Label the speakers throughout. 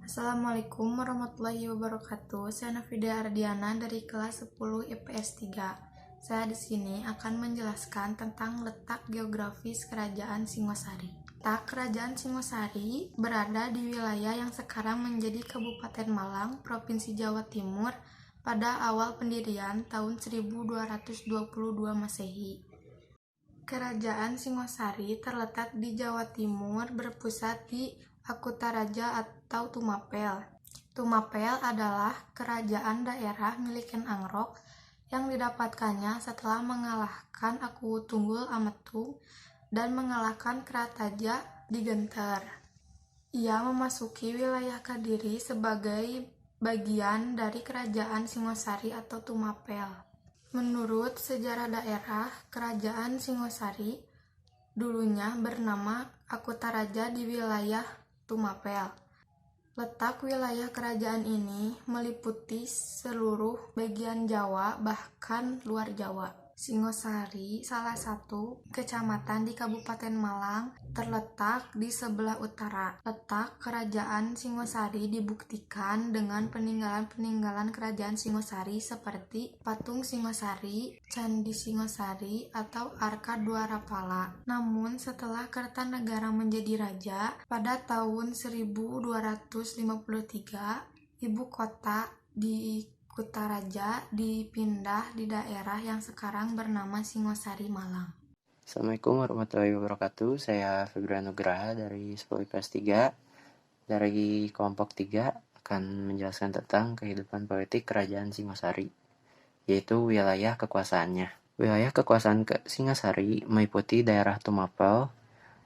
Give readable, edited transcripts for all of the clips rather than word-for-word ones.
Speaker 1: Assalamualaikum warahmatullahi wabarakatuh. Saya Nafida Ardiana dari kelas 10 IPS 3. Saya di sini akan menjelaskan tentang letak geografis Kerajaan Singosari. Letak Kerajaan Singosari berada di wilayah yang sekarang menjadi Kabupaten Malang, Provinsi Jawa Timur pada awal pendirian tahun 1222 Masehi. Kerajaan Singosari terletak di Jawa Timur berpusat di Akutaraja atau Tumapel. Tumapel adalah kerajaan daerah milik Ken Angrok yang didapatkannya setelah mengalahkan Aku Tunggul Ametung dan mengalahkan Kerataja di Genter. Ia memasuki wilayah Kediri sebagai bagian dari kerajaan Singosari atau Tumapel. Menurut sejarah daerah, kerajaan Singosari dulunya bernama Akutaraja di wilayah Tumapel. Letak wilayah kerajaan ini meliputi seluruh bagian Jawa bahkan luar Jawa. Singosari, salah satu kecamatan di Kabupaten Malang, terletak di sebelah utara. Letak kerajaan Singosari dibuktikan dengan peninggalan-peninggalan kerajaan Singosari seperti Patung Singosari, Candi Singosari, atau Arka Dwarapala. Namun setelah Kertanegara menjadi raja, pada tahun 1253, ibu kota di Kutaraja dipindah di daerah yang sekarang bernama Singosari, Malang.
Speaker 2: Assalamualaikum warahmatullahi wabarakatuh. Saya Febri Nugraha dari 10 IPS 3. Dari kelompok 3 akan menjelaskan tentang kehidupan politik Kerajaan Singosari, yaitu wilayah kekuasaannya. Wilayah kekuasaan Singosari meliputi daerah Tumapel,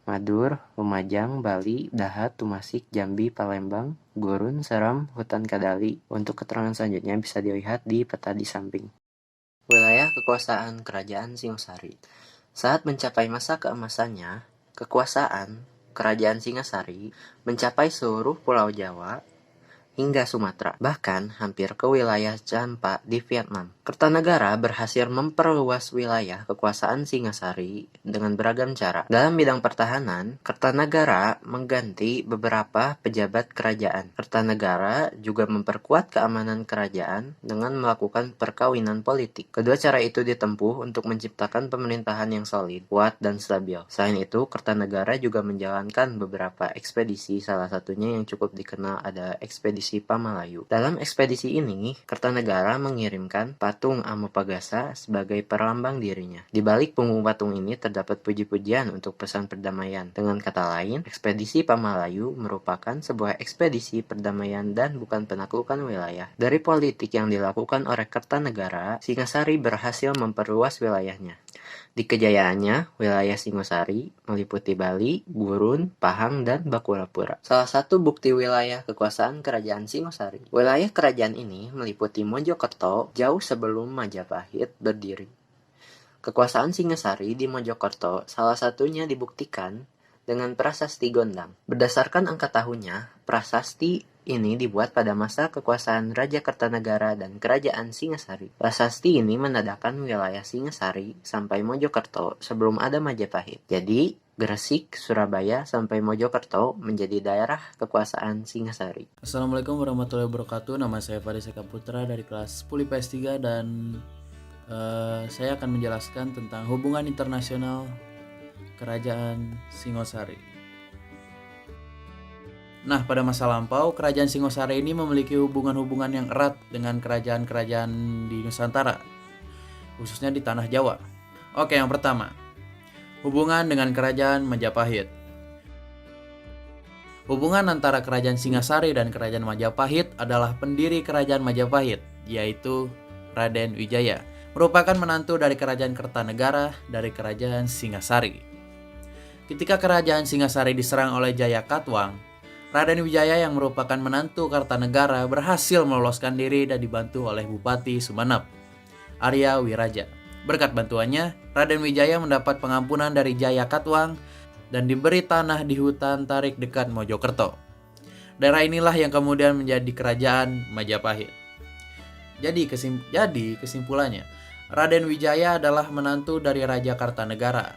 Speaker 2: Madur, Lumajang, Bali, Dahat, Tumasik, Jambi, Palembang, Gurun, Seram, Hutan Kadali. Untuk keterangan selanjutnya bisa dilihat di peta di samping. Wilayah kekuasaan Kerajaan Singosari. Saat mencapai masa keemasannya, kekuasaan Kerajaan Singosari mencapai seluruh Pulau Jawa hingga Sumatera, bahkan hampir ke wilayah Champa di Vietnam. Kertanegara berhasil memperluas wilayah kekuasaan Singosari dengan beragam cara. Dalam bidang pertahanan, Kertanegara mengganti beberapa pejabat kerajaan. Kertanegara juga memperkuat keamanan kerajaan dengan melakukan perkawinan politik. Kedua cara itu ditempuh untuk menciptakan pemerintahan yang solid, kuat, dan stabil. Selain itu, Kertanegara juga menjalankan beberapa ekspedisi, salah satunya yang cukup dikenal ada ekspedisi Pamalayu. Dalam ekspedisi ini, Kertanegara mengirimkan patung Amopagasa sebagai perlambang dirinya. Di balik punggung patung ini terdapat puji-pujian untuk pesan perdamaian. Dengan kata lain, ekspedisi Pamalayu merupakan sebuah ekspedisi perdamaian dan bukan penaklukan wilayah. Dari politik yang dilakukan oleh Kertanegara, Singosari berhasil memperluas wilayahnya. Di kejayaannya, wilayah Singosari meliputi Bali, Gurun, Pahang, dan Bakulapura. Salah satu bukti wilayah kekuasaan Kerajaan Singosari. Wilayah kerajaan ini meliputi Mojokerto jauh sebelum Majapahit berdiri. Kekuasaan Singosari di Mojokerto salah satunya dibuktikan dengan Prasasti Gondang. Berdasarkan angka tahunnya, prasasti ini dibuat pada masa kekuasaan Raja Kertanegara dan Kerajaan Singosari. Prasasti ini menandakan wilayah Singosari sampai Mojokerto sebelum ada Majapahit. Jadi, Gresik, Surabaya, sampai Mojokerto menjadi daerah kekuasaan Singosari.
Speaker 3: Assalamualaikum warahmatullahi wabarakatuh. Nama saya Faris Eka Putra dari kelas 10 IPS 3 dan saya akan menjelaskan tentang hubungan internasional Kerajaan Singosari. Nah, pada masa lampau, Kerajaan Singosari ini memiliki hubungan-hubungan yang erat dengan kerajaan-kerajaan di Nusantara, khususnya di Tanah Jawa. Oke, yang pertama, hubungan dengan Kerajaan Majapahit. Hubungan antara Kerajaan Singosari dan Kerajaan Majapahit adalah pendiri Kerajaan Majapahit, yaitu Raden Wijaya, merupakan menantu dari Kerajaan Kertanegara dari Kerajaan Singosari. Ketika Kerajaan Singosari diserang oleh Jayakatwang, Raden Wijaya yang merupakan menantu Kertanegara berhasil meloloskan diri dan dibantu oleh Bupati Sumenep, Arya Wiraja. Berkat bantuannya, Raden Wijaya mendapat pengampunan dari Jayakatwang dan diberi tanah di hutan Tarik dekat Mojokerto. Daerah inilah yang kemudian menjadi Kerajaan Majapahit. Jadi kesimpulannya, Raden Wijaya adalah menantu dari Raja Kartanegara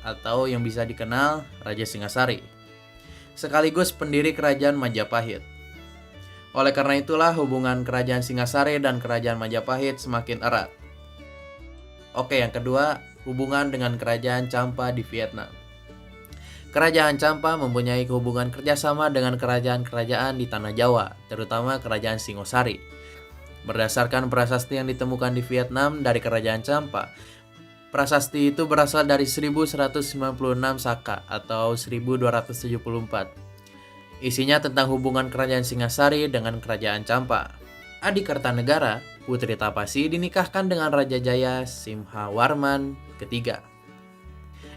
Speaker 3: atau yang bisa dikenal Raja Singasari, sekaligus pendiri Kerajaan Majapahit. Oleh karena itulah hubungan kerajaan Singasari dan kerajaan Majapahit semakin erat. Oke, yang kedua, hubungan dengan kerajaan Champa di Vietnam. Kerajaan Champa mempunyai hubungan kerjasama dengan kerajaan-kerajaan di Tanah Jawa, terutama kerajaan Singosari. Berdasarkan prasasti yang ditemukan di Vietnam dari kerajaan Champa, prasasti itu berasal dari 1196 Saka atau 1274. Isinya tentang hubungan kerajaan Singasari dengan kerajaan Champa. Adi Kertanegara, Putri Tapasi, dinikahkan dengan Raja Jaya Simhawarman ketiga.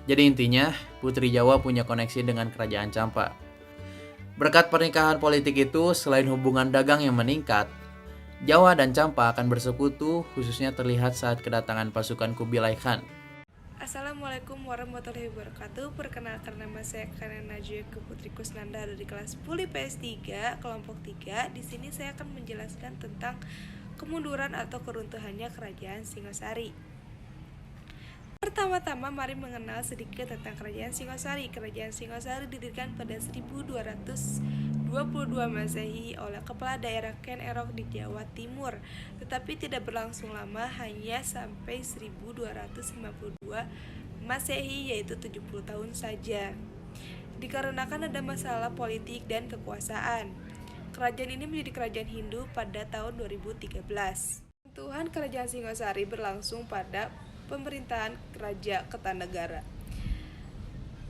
Speaker 3: Jadi intinya, Putri Jawa punya koneksi dengan kerajaan Champa. Berkat pernikahan politik itu, selain hubungan dagang yang meningkat, Jawa dan Champa akan bersekutu, khususnya terlihat saat kedatangan pasukan Kubilai Khan.
Speaker 4: Assalamualaikum warahmatullahi wabarakatuh. Perkenalkan, nama saya Kana Najwa Putri Kusnanda dari kelas 10 IPS 3, kelompok 3. Di sini saya akan menjelaskan tentang kemunduran atau keruntuhannya kerajaan Singosari. Pertama-tama mari mengenal sedikit tentang kerajaan Singosari. Kerajaan Singosari didirikan pada 1222 Masehi oleh kepala daerah Ken Arok di Jawa Timur, tetapi tidak berlangsung lama, hanya sampai 1252 Masehi, yaitu 70 tahun saja. Dikarenakan ada masalah politik dan kekuasaan, kerajaan ini menjadi kerajaan Hindu pada tahun 2013. Keruntuhan kerajaan Singosari berlangsung pada pemerintahan Raja Kertanegara.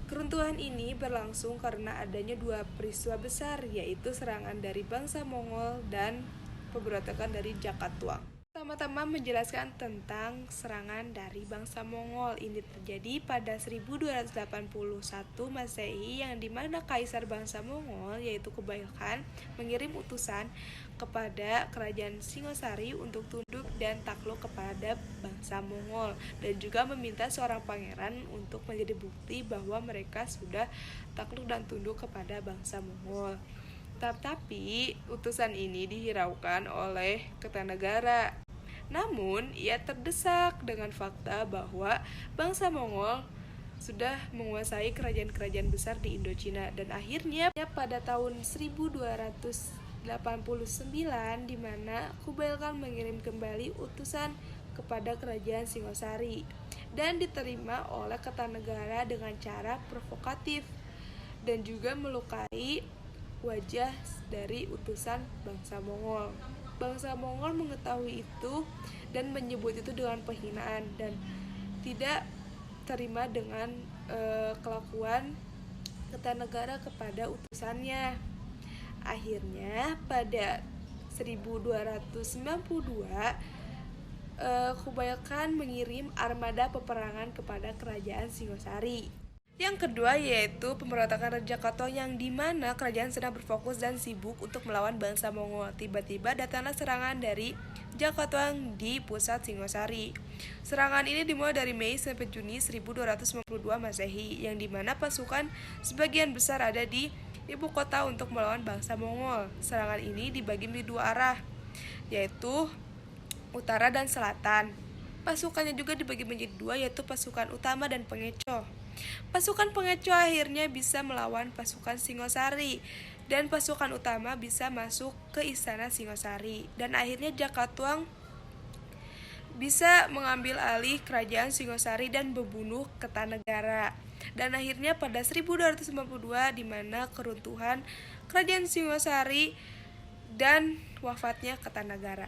Speaker 4: Keruntuhan ini berlangsung karena adanya dua peristiwa besar, yaitu serangan dari bangsa Mongol dan pemberontakan dari Jakatwang. Pertama-tama menjelaskan tentang serangan dari bangsa Mongol. Ini terjadi pada 1281 Masehi, yang dimana kaisar bangsa Mongol yaitu Kublai Khan mengirim utusan kepada kerajaan Singosari untuk tunduk dan takluk kepada bangsa Mongol, dan juga meminta seorang pangeran untuk menjadi bukti bahwa mereka sudah takluk dan tunduk kepada bangsa Mongol. Tetapi utusan ini dihiraukan oleh Kertanegara. Namun ia terdesak dengan fakta bahwa bangsa Mongol sudah menguasai kerajaan-kerajaan besar di Indochina, dan akhirnya pada tahun 1289 di mana Kublai Khan mengirim kembali utusan kepada kerajaan Singosari dan diterima oleh Kertanegara dengan cara provokatif dan juga melukai wajah dari utusan bangsa Mongol. Bangsa Mongol mengetahui itu dan menyebut itu dengan penghinaan dan tidak terima dengan kelakuan Kertanegara kepada utusannya. Akhirnya pada 1292 Kublai Khan mengirim armada peperangan kepada kerajaan Singosari. Yang kedua yaitu pemberontakan Raja Jakatwang, yang dimana kerajaan sedang berfokus dan sibuk untuk melawan bangsa Mongol. Tiba-tiba datanglah serangan dari Jakatwang di pusat Singosari. Serangan ini dimulai dari Mei sampai Juni 1292 Masehi, yang dimana pasukan sebagian besar ada di ibu kota untuk melawan bangsa Mongol. Serangan ini dibagi menjadi dua arah, yaitu utara dan selatan. Pasukannya juga dibagi menjadi dua, yaitu pasukan utama dan pengecoh. Pasukan pengecoh akhirnya bisa melawan pasukan Singosari, dan pasukan utama bisa masuk ke istana Singosari, dan akhirnya Jakatwang bisa mengambil alih kerajaan Singosari dan membunuh Kertanegara. Dan akhirnya pada 1292 di mana keruntuhan kerajaan Singosari dan wafatnya Kertanegara.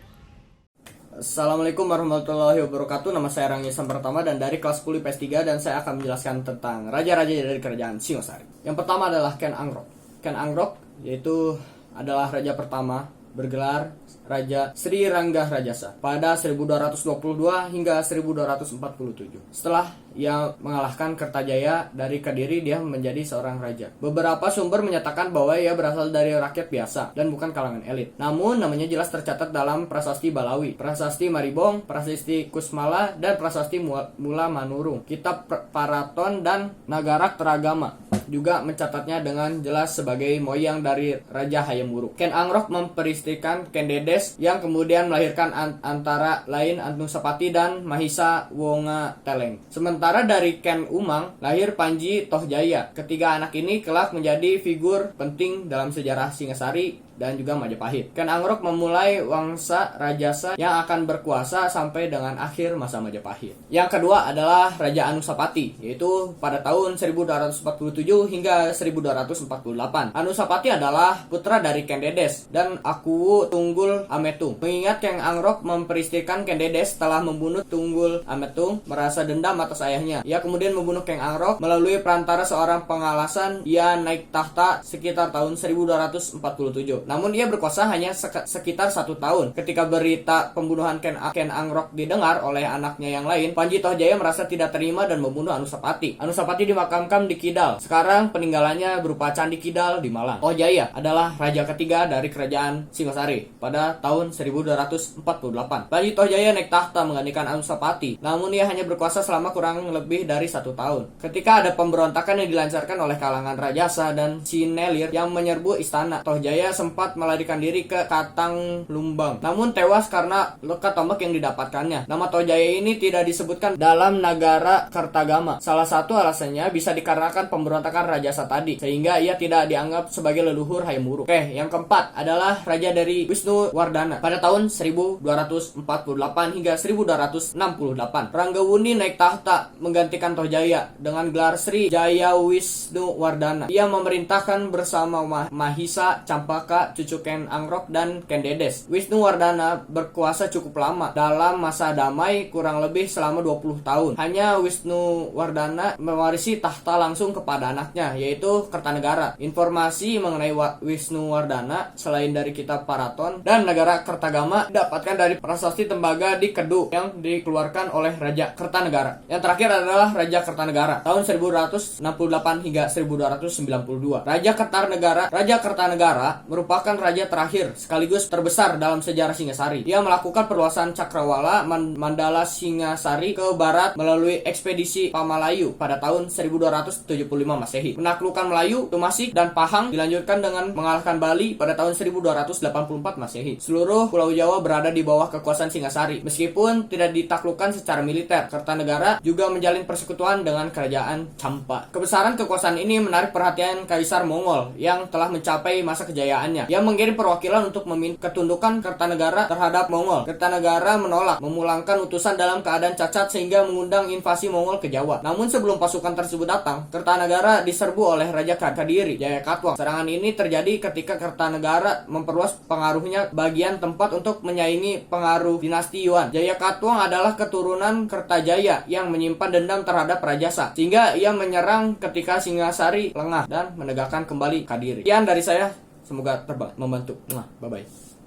Speaker 5: Assalamualaikum warahmatullahi wabarakatuh. Nama saya Rangi Pertama dan dari kelas 10 IPS 3, dan saya akan menjelaskan tentang raja-raja dari kerajaan Singosari. Yang pertama adalah Ken Angrok. Ken Angrok yaitu adalah raja pertama bergelar Raja Sri Rangga Rajasa pada 1222 hingga 1247. Setelah ia mengalahkan Kertajaya dari Kediri, dia menjadi seorang raja. Beberapa sumber menyatakan bahwa ia berasal dari rakyat biasa dan bukan kalangan elit. Namun namanya jelas tercatat dalam Prasasti Balawi, Prasasti Maribong, Prasasti Kusmala, dan Prasasti Mula Manurung, Kitab Paraton, dan Nagarak Teragama. juga mencatatnya dengan jelas sebagai moyang dari Raja Hayam Wuruk. Ken Angrok memperistikan Ken Dedes yang kemudian melahirkan antara lain Anusapati dan Mahisa Wonga Teleng. Sementara dari Ken Umang lahir Panji Tohjaya. Ketiga anak ini kelak menjadi figur penting dalam sejarah Singasari dan juga Majapahit. Ken Angrok memulai wangsa Rajasa yang akan berkuasa sampai dengan akhir masa Majapahit. Yang kedua adalah Raja Anusapati, yaitu pada tahun 1247 hingga 1248. Anusapati adalah putra dari Ken Dedes dan Akuwu Tunggul Ametung. Mengingat Ken Angrok memperistikan Ken Dedes setelah membunuh Tunggul Ametung, merasa dendam atas ayahnya. Ia kemudian membunuh Ken Angrok melalui perantara seorang pengalasan. Ia naik tahta sekitar tahun 1247. Namun ia berkuasa hanya sekitar 1 tahun. Ketika berita pembunuhan Ken Angrok didengar oleh anaknya yang lain, Panji Tohjaya merasa tidak terima dan membunuh Anusapati. Anusapati dimakamkan di Kidal. Sekarang peninggalannya berupa Candi Kidal di Malang. Tohjaya adalah raja ketiga dari kerajaan Singasari pada tahun 1248. Panji Tohjaya naik tahta menggantikan Anusapati. Namun ia hanya berkuasa selama kurang lebih dari 1 tahun. Ketika ada pemberontakan yang dilancarkan oleh kalangan Rajasa dan Sinelir yang menyerbu istana, Tohjaya sempat melarikan diri ke Katang Lumbang, namun tewas karena luka tombak yang didapatkannya. Nama Tohjaya ini tidak disebutkan dalam Nagara Kertagama. Salah satu alasannya bisa dikarenakan pemberontakan Rajasa tadi, sehingga ia tidak dianggap sebagai leluhur Hayam Wuruk. Oke, yang keempat adalah raja dari Wisnu Wardana pada tahun 1248 hingga 1268. Ranggawuni naik tahta menggantikan Tohjaya dengan gelar Sri Jaya Wisnu Wardana. Ia memerintahkan bersama Mahisa, Campaka, cucu Ken Angrok dan Ken Dedes. Wisnu Wardana berkuasa cukup lama dalam masa damai kurang lebih selama 20 tahun. Hanya Wisnu Wardana mewarisi tahta langsung kepada anaknya, yaitu Kertanegara. Informasi mengenai Wisnu Wardana selain dari kitab Paraton dan Negara Kertagama didapatkan dari prasasti tembaga di Kedu yang dikeluarkan oleh Raja Kertanegara. Yang terakhir adalah Raja Kertanegara tahun 1268 hingga 1292. Raja Kertanegara merupakan raja terakhir sekaligus terbesar dalam sejarah Singasari. Dia melakukan perluasan Cakrawala Mandala Singasari ke barat melalui ekspedisi Pamalayu pada tahun 1275 Masehi. Penaklukan Melayu, Tumasik, dan Pahang dilanjutkan dengan mengalahkan Bali pada tahun 1284 Masehi. Seluruh Pulau Jawa berada di bawah kekuasaan Singasari. Meskipun tidak ditaklukkan secara militer, Kertanegara juga menjalin persekutuan dengan kerajaan Campa. Kebesaran kekuasaan ini menarik perhatian Kaisar Mongol yang telah mencapai masa kejayaannya. Ia mengirim perwakilan untuk meminta ketundukan Kertanegara terhadap Mongol. Kertanegara menolak, memulangkan utusan dalam keadaan cacat sehingga mengundang invasi Mongol ke Jawa. Namun sebelum pasukan tersebut datang, Kertanegara diserbu oleh Raja Kadiri, Jayakatwang. Serangan ini terjadi ketika Kertanegara memperluas pengaruhnya bagian tempat untuk menyaingi pengaruh dinasti Yuan. Jayakatwang adalah keturunan Kertajaya yang menyimpan dendam terhadap Rajasa, sehingga ia menyerang ketika Singasari lengah dan menegakkan kembali Kadiri. Sekian dari saya. Semoga membantu. Bye-bye.